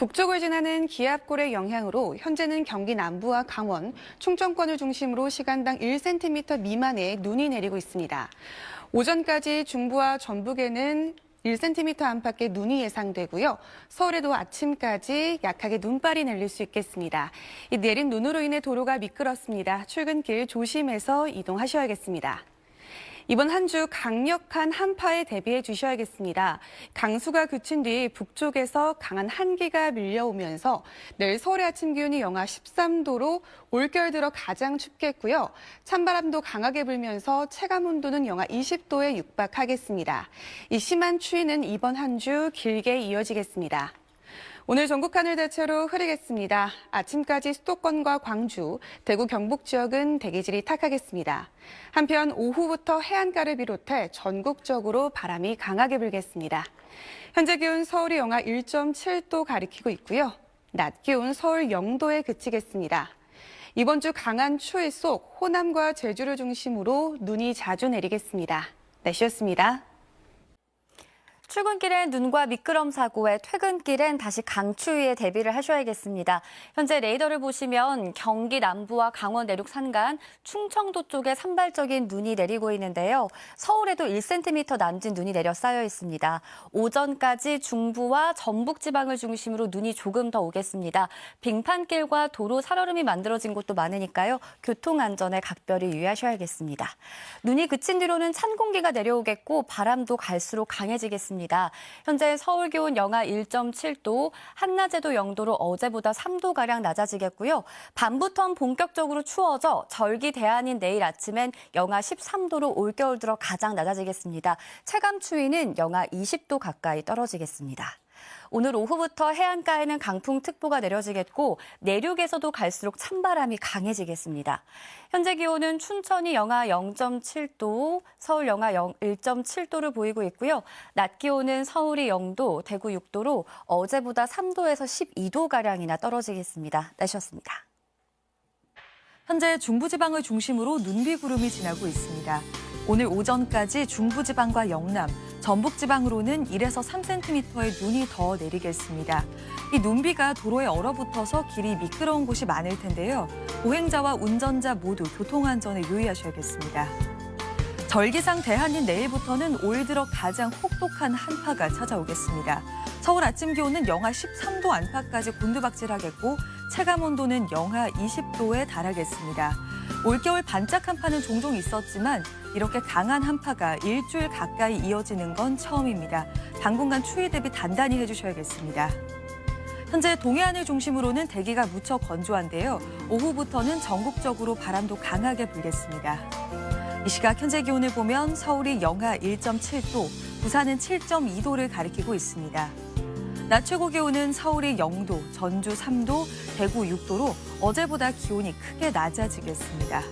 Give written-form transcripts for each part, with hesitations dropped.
북쪽을 지나는 기압골의 영향으로 현재는 경기 남부와 강원, 충청권을 중심으로 시간당 1cm 미만의 눈이 내리고 있습니다. 오전까지 중부와 전북에는 1cm 안팎의 눈이 예상되고요. 서울에도 아침까지 약하게 눈발이 내릴 수 있겠습니다. 이 내린 눈으로 인해 도로가 미끄럽습니다. 출근길 조심해서 이동하셔야겠습니다. 이번 한 주 강력한 한파에 대비해 주셔야겠습니다. 강수가 그친 뒤 북쪽에서 강한 한기가 밀려오면서 내일 서울의 아침 기온이 영하 13도로 올겨울 들어 가장 춥겠고요. 찬바람도 강하게 불면서 체감 온도는 영하 20도에 육박하겠습니다. 이 심한 추위는 이번 한 주 길게 이어지겠습니다. 오늘 전국 하늘 대체로 흐리겠습니다. 아침까지 수도권과 광주, 대구, 경북 지역은 대기질이 탁하겠습니다. 한편 오후부터 해안가를 비롯해 전국적으로 바람이 강하게 불겠습니다. 현재 기온 서울이 영하 1.7도 가리키고 있고요. 낮 기온 서울 0도에 그치겠습니다. 이번 주 강한 추위 속 호남과 제주를 중심으로 눈이 자주 내리겠습니다. 날씨였습니다. 출근길엔 눈과 미끄럼 사고에 퇴근길엔 다시 강추위에 대비를 하셔야겠습니다. 현재 레이더를 보시면 경기 남부와 강원 내륙 산간, 충청도 쪽에 산발적인 눈이 내리고 있는데요. 서울에도 1cm 남짓 눈이 내려 쌓여 있습니다. 오전까지 중부와 전북 지방을 중심으로 눈이 조금 더 오겠습니다. 빙판길과 도로 살얼음이 만들어진 곳도 많으니까요. 교통 안전에 각별히 유의하셔야겠습니다. 눈이 그친 뒤로는 찬 공기가 내려오겠고 바람도 갈수록 강해지겠습니다. 현재 서울 기온 영하 1.7도, 한낮에도 0도로 어제보다 3도가량 낮아지겠고요. 밤부터는 본격적으로 추워져 절기 대안인 내일 아침엔 영하 13도로 올겨울 들어 가장 낮아지겠습니다. 체감 추위는 영하 20도 가까이 떨어지겠습니다. 오늘 오후부터 해안가에는 강풍특보가 내려지겠고 내륙에서도 갈수록 찬바람이 강해지겠습니다. 현재 기온은 춘천이 영하 0.7도, 서울 영하 1.7도를 보이고 있고요. 낮 기온은 서울이 0도, 대구 6도로 어제보다 3도에서 12도가량이나 떨어지겠습니다. 날씨였습니다. 현재 중부지방을 중심으로 눈비구름이 지나고 있습니다. 오늘 오전까지 중부지방과 영남, 전북지방으로는 1에서 3cm의 눈이 더 내리겠습니다. 이 눈비가 도로에 얼어붙어서 길이 미끄러운 곳이 많을 텐데요. 보행자와 운전자 모두 교통안전에 유의하셔야겠습니다. 절기상 대한인 내일부터는 올 들어 가장 혹독한 한파가 찾아오겠습니다. 서울 아침 기온은 영하 13도 안팎까지 곤두박질하겠고 체감 온도는 영하 20도에 달하겠습니다. 올겨울 반짝 한파는 종종 있었지만 이렇게 강한 한파가 일주일 가까이 이어지는 건 처음입니다. 당분간 추위 대비 단단히 해주셔야겠습니다. 현재 동해안을 중심으로는 대기가 무척 건조한데요. 오후부터는 전국적으로 바람도 강하게 불겠습니다. 이 시각 현재 기온을 보면 서울이 영하 1.7도, 부산은 7.2도를 가리키고 있습니다. 낮 최고 기온은 서울이 0도, 전주 3도, 대구 6도로 어제보다 기온이 크게 낮아지겠습니다.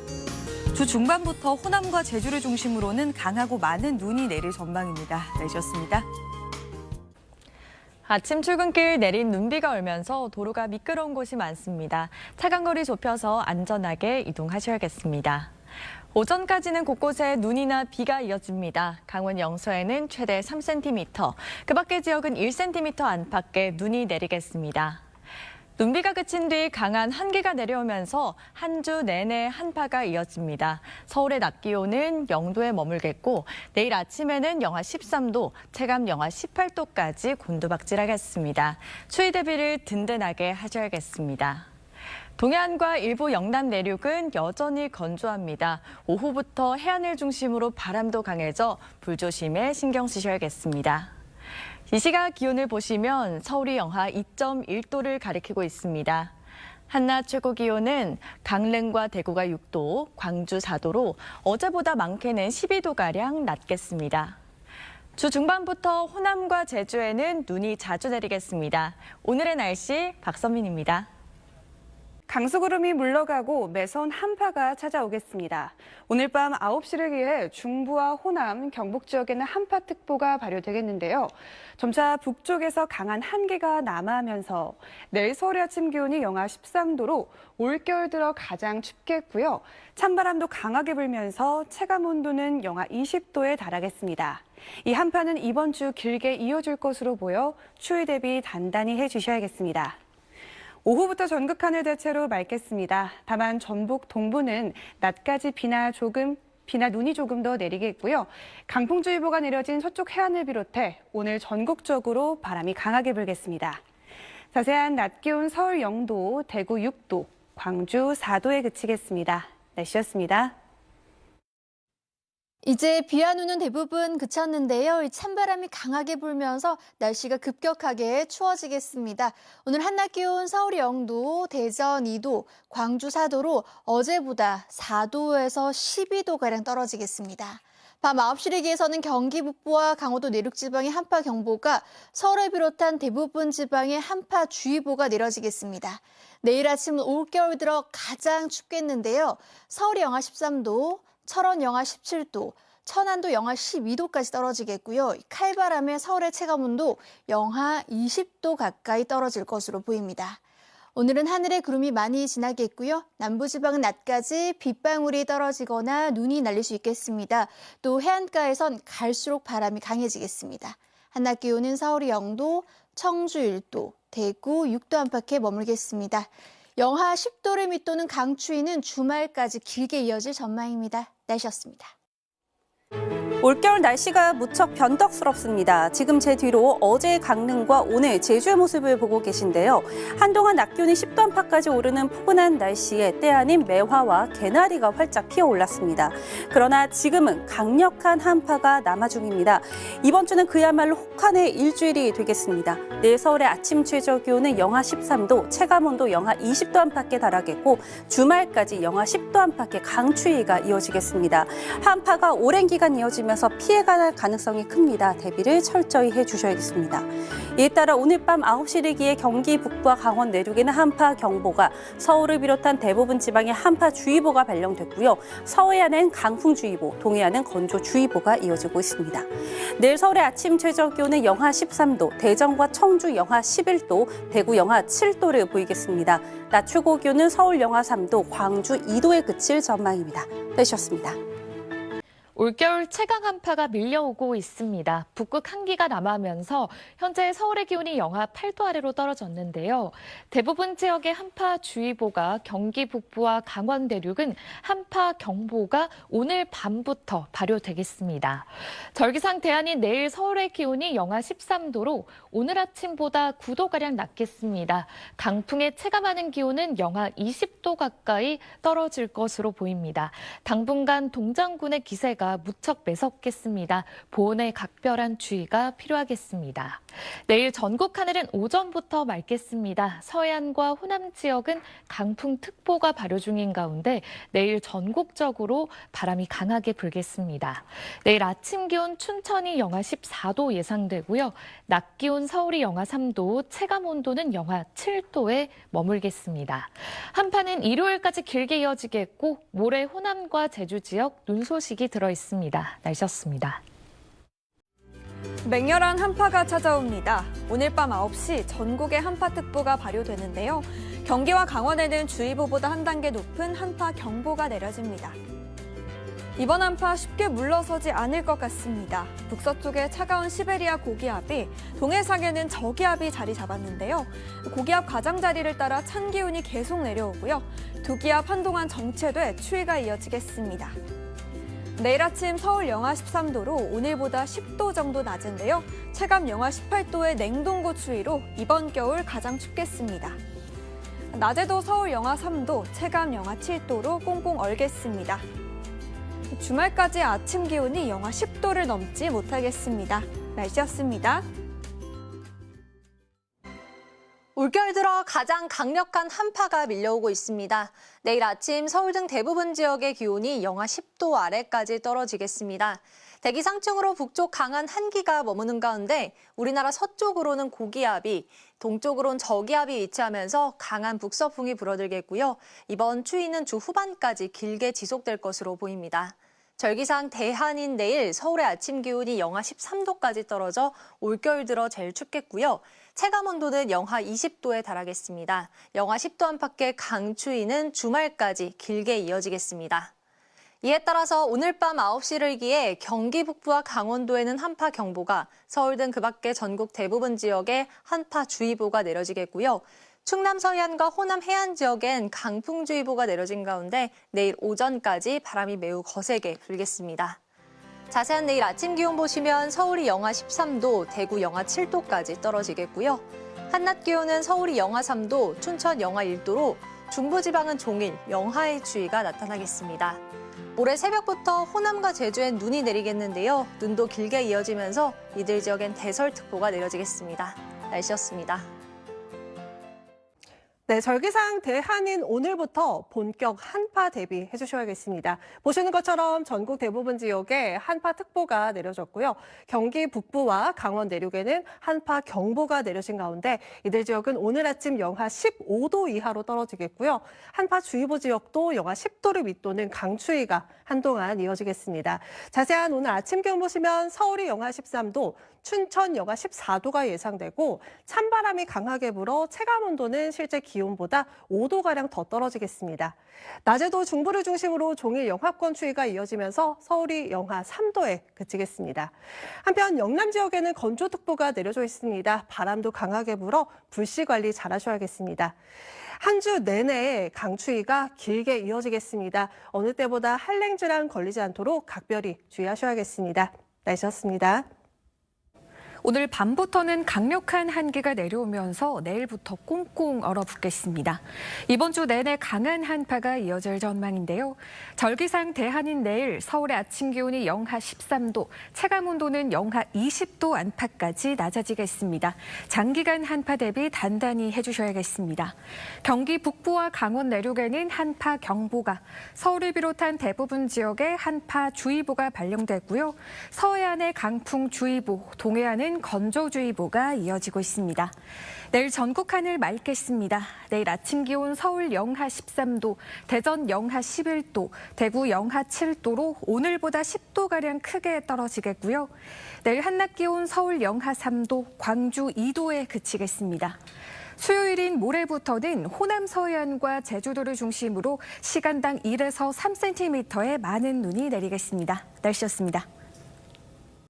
주 중반부터 호남과 제주를 중심으로는 강하고 많은 눈이 내릴 전망입니다. 날씨였습니다. 아침 출근길 내린 눈비가 얼면서 도로가 미끄러운 곳이 많습니다. 차간거리 좁혀서 안전하게 이동하셔야겠습니다. 오전까지는 곳곳에 눈이나 비가 이어집니다. 강원 영서에는 최대 3cm, 그 밖의 지역은 1cm 안팎의 눈이 내리겠습니다. 눈비가 그친 뒤 강한 한기가 내려오면서 한 주 내내 한파가 이어집니다. 서울의 낮 기온은 0도에 머물겠고 내일 아침에는 영하 13도, 체감 영하 18도까지 곤두박질하겠습니다. 추위 대비를 든든하게 하셔야겠습니다. 동해안과 일부 영남 내륙은 여전히 건조합니다. 오후부터 해안을 중심으로 바람도 강해져 불조심에 신경 쓰셔야겠습니다. 이 시각 기온을 보시면 서울이 영하 2.1도를 가리키고 있습니다. 한낮 최고 기온은 강릉과 대구가 6도, 광주 4도로 어제보다 많게는 12도가량 낮겠습니다. 주 중반부터 호남과 제주에는 눈이 자주 내리겠습니다. 오늘의 날씨 박선민입니다. 강수구름이 물러가고 매서운 한파가 찾아오겠습니다. 오늘 밤 9시를 기해 중부와 호남, 경북 지역에는 한파특보가 발효되겠는데요. 점차 북쪽에서 강한 한기가 남하하면서 내일 서울의 아침 기온이 영하 13도로 올겨울 들어 가장 춥겠고요. 찬바람도 강하게 불면서 체감 온도는 영하 20도에 달하겠습니다. 이 한파는 이번 주 길게 이어질 것으로 보여 추위 대비 단단히 해주셔야겠습니다. 오후부터 전국 하늘 대체로 맑겠습니다. 다만 전북 동부는 낮까지 비나 눈이 조금 더 내리겠고요. 강풍주의보가 내려진 서쪽 해안을 비롯해 오늘 전국적으로 바람이 강하게 불겠습니다. 자세한 낮 기온 서울 0도, 대구 6도, 광주 4도에 그치겠습니다. 날씨였습니다. 이제 비와 눈은 대부분 그쳤는데요. 이 찬바람이 강하게 불면서 날씨가 급격하게 추워지겠습니다. 오늘 한낮 기온 서울이 0도, 대전 2도, 광주 4도로 어제보다 4도에서 12도가량 떨어지겠습니다. 밤 9시를 기해서는 경기 북부와 강원도 내륙 지방에 한파 경보가, 서울을 비롯한 대부분 지방에 한파 주의보가 내려지겠습니다. 내일 아침은 올겨울 들어 가장 춥겠는데요. 서울이 영하 13도, 철원 영하 17도, 천안도 영하 12도까지 떨어지겠고요. 칼바람에 서울의 체감온도 영하 20도 가까이 떨어질 것으로 보입니다. 오늘은 하늘에 구름이 많이 지나겠고요. 남부지방은 낮까지 빗방울이 떨어지거나 눈이 날릴 수 있겠습니다. 또 해안가에선 갈수록 바람이 강해지겠습니다. 한낮 기온은 서울이 0도, 청주 1도, 대구 6도 안팎에 머물겠습니다. 영하 10도를 밑도는 강추위는 주말까지 길게 이어질 전망입니다. 날씨였습니다. 올겨울 날씨가 무척 변덕스럽습니다. 지금 제 뒤로 어제의 강릉과 오늘 제주의 모습을 보고 계신데요. 한동안 낮 기온이 10도 안팎까지 오르는 포근한 날씨에 때 아닌 매화와 개나리가 활짝 피어올랐습니다. 그러나 지금은 강력한 한파가 남아 중입니다. 이번 주는 그야말로 혹한의 일주일이 되겠습니다. 내일 서울의 아침 최저 기온은 영하 13도, 체감온도 영하 20도 안팎에 달하겠고 주말까지 영하 10도 안팎의 강추위가 이어지겠습니다. 한파가 오랜 기간 이어지면서 피해가 날 가능성이 큽니다. 대비를 철저히 해주셔야겠습니다. 이에 따라 오늘 밤 9시를 기해 경기 북부와 강원 내륙에는 한파 경보가, 서울을 비롯한 대부분 지방에 한파 주의보가 발령됐고요. 서해안은 강풍주의보, 동해안은 건조주의보가 이어지고 있습니다. 내일 서울의 아침 최저 기온은 영하 13도, 대전과 청주 영하 11도, 대구 영하 7도를 보이겠습니다. 낮 최고 기온은 서울 영하 3도, 광주 2도에 그칠 전망입니다. 날씨였습니다. 올겨울 최강 한파가 밀려오고 있습니다. 북극 한기가 남하면서 현재 서울의 기온이 영하 8도 아래로 떨어졌는데요. 대부분 지역의 한파주의보가, 경기 북부와 강원 내륙은 한파경보가 오늘 밤부터 발효되겠습니다. 절기상 대안인 내일 서울의 기온이 영하 13도로 오늘 아침보다 9도가량 낮겠습니다. 강풍에 체감하는 기온은 영하 20도 가까이 떨어질 것으로 보입니다. 당분간 동장군의 기세가 무척 매섭겠습니다. 보온에 각별한 주의가 필요하겠습니다. 내일 전국 하늘은 오전부터 맑겠습니다. 서해안과 호남 지역은 강풍특보가 발효 중인 가운데 내일 전국적으로 바람이 강하게 불겠습니다. 내일 아침 기온 춘천이 영하 14도 예상되고요. 낮 기온 서울이 영하 3도, 체감 온도는 영하 7도에 머물겠습니다. 한파는 일요일까지 길게 이어지겠고 모레 호남과 제주 지역 눈 소식이 들어있습니다. 날씨였습니다. 맹렬한 한파가 찾아옵니다. 오늘 밤 9시 전국에 한파특보가 발효되는데요. 경기와 강원에는 주의보보다 한 단계 높은 한파경보가 내려집니다. 이번 한파 쉽게 물러서지 않을 것 같습니다. 북서쪽에 차가운 시베리아 고기압이, 동해상에는 저기압이 자리 잡았는데요. 고기압 가장자리를 따라 찬 기온이 계속 내려오고요. 두 기압 한동안 정체돼 추위가 이어지겠습니다. 내일 아침 서울 영하 13도로 오늘보다 10도 정도 낮은데요. 체감 영하 18도의 냉동고 추위로 이번 겨울 가장 춥겠습니다. 낮에도 서울 영하 3도, 체감 영하 7도로 꽁꽁 얼겠습니다. 주말까지 아침 기온이 영하 10도를 넘지 못하겠습니다. 날씨였습니다. 올겨울 들어 가장 강력한 한파가 밀려오고 있습니다. 내일 아침 서울 등 대부분 지역의 기온이 영하 10도 아래까지 떨어지겠습니다. 대기 상층으로 북쪽 강한 한기가 머무는 가운데 우리나라 서쪽으로는 고기압이, 동쪽으론 저기압이 위치하면서 강한 북서풍이 불어들겠고요. 이번 추위는 주 후반까지 길게 지속될 것으로 보입니다. 절기상 대한인 내일 서울의 아침 기온이 영하 13도까지 떨어져 올겨울 들어 제일 춥겠고요. 체감 온도는 영하 20도에 달하겠습니다. 영하 10도 안팎의 강추위는 주말까지 길게 이어지겠습니다. 이에 따라서 오늘 밤 9시를 기해 경기 북부와 강원도에는 한파경보가, 서울 등 그 밖의 전국 대부분 지역에 한파주의보가 내려지겠고요. 충남 서해안과 호남 해안 지역엔 강풍주의보가 내려진 가운데 내일 오전까지 바람이 매우 거세게 불겠습니다. 자세한 내일 아침 기온 보시면 서울이 영하 13도, 대구 영하 7도까지 떨어지겠고요. 한낮 기온은 서울이 영하 3도, 춘천 영하 1도로 중부지방은 종일 영하의 추위가 나타나겠습니다. 모레 새벽부터 호남과 제주엔 눈이 내리겠는데요. 눈도 길게 이어지면서 이들 지역엔 대설특보가 내려지겠습니다. 날씨였습니다. 네, 절기상 대한인 오늘부터 본격 한파 대비해 주셔야겠습니다. 보시는 것처럼 전국 대부분 지역에 한파특보가 내려졌고요. 경기 북부와 강원 내륙에는 한파경보가 내려진 가운데 이들 지역은 오늘 아침 영하 15도 이하로 떨어지겠고요. 한파주의보 지역도 영하 10도를 밑도는 강추위가 한동안 이어지겠습니다. 자세한 오늘 아침 기온 보시면 서울이 영하 13도, 춘천 영하 14도가 예상되고 찬바람이 강하게 불어 체감 온도는 실제 기온보다 5도가량 더 떨어지겠습니다. 낮에도 중부를 중심으로 종일 영하권 추위가 이어지면서 서울이 영하 3도에 그치겠습니다. 한편 영남 지역에는 건조특보가 내려져 있습니다. 바람도 강하게 불어 불씨 관리 잘하셔야겠습니다. 한 주 내내 강추위가 길게 이어지겠습니다. 어느 때보다 한랭질환 걸리지 않도록 각별히 주의하셔야겠습니다. 날씨였습니다. 오늘 밤부터는 강력한 한기가 내려오면서 내일부터 꽁꽁 얼어붙겠습니다. 이번 주 내내 강한 한파가 이어질 전망인데요. 절기상 대한인 내일 서울의 아침 기온이 영하 13도, 체감 온도는 영하 20도 안팎까지 낮아지겠습니다. 장기간 한파 대비 단단히 해주셔야겠습니다. 경기 북부와 강원 내륙에는 한파 경보가, 서울을 비롯한 대부분 지역에 한파 주의보가 발령됐고요. 서해안에 강풍 주의보, 동해안은 건조주의보가 이어지고 있습니다. 내일 전국 하늘 맑겠습니다. 내일 아침 기온 서울 영하 13도, 대전 영하 11도, 대구 영하 7도로 오늘보다 10도가량 크게 떨어지겠고요. 내일 한낮 기온 서울 영하 3도, 광주 2도에 그치겠습니다. 수요일인 모레부터는 호남 서해안과 제주도를 중심으로 시간당 1에서 3cm의 많은 눈이 내리겠습니다. 날씨였습니다.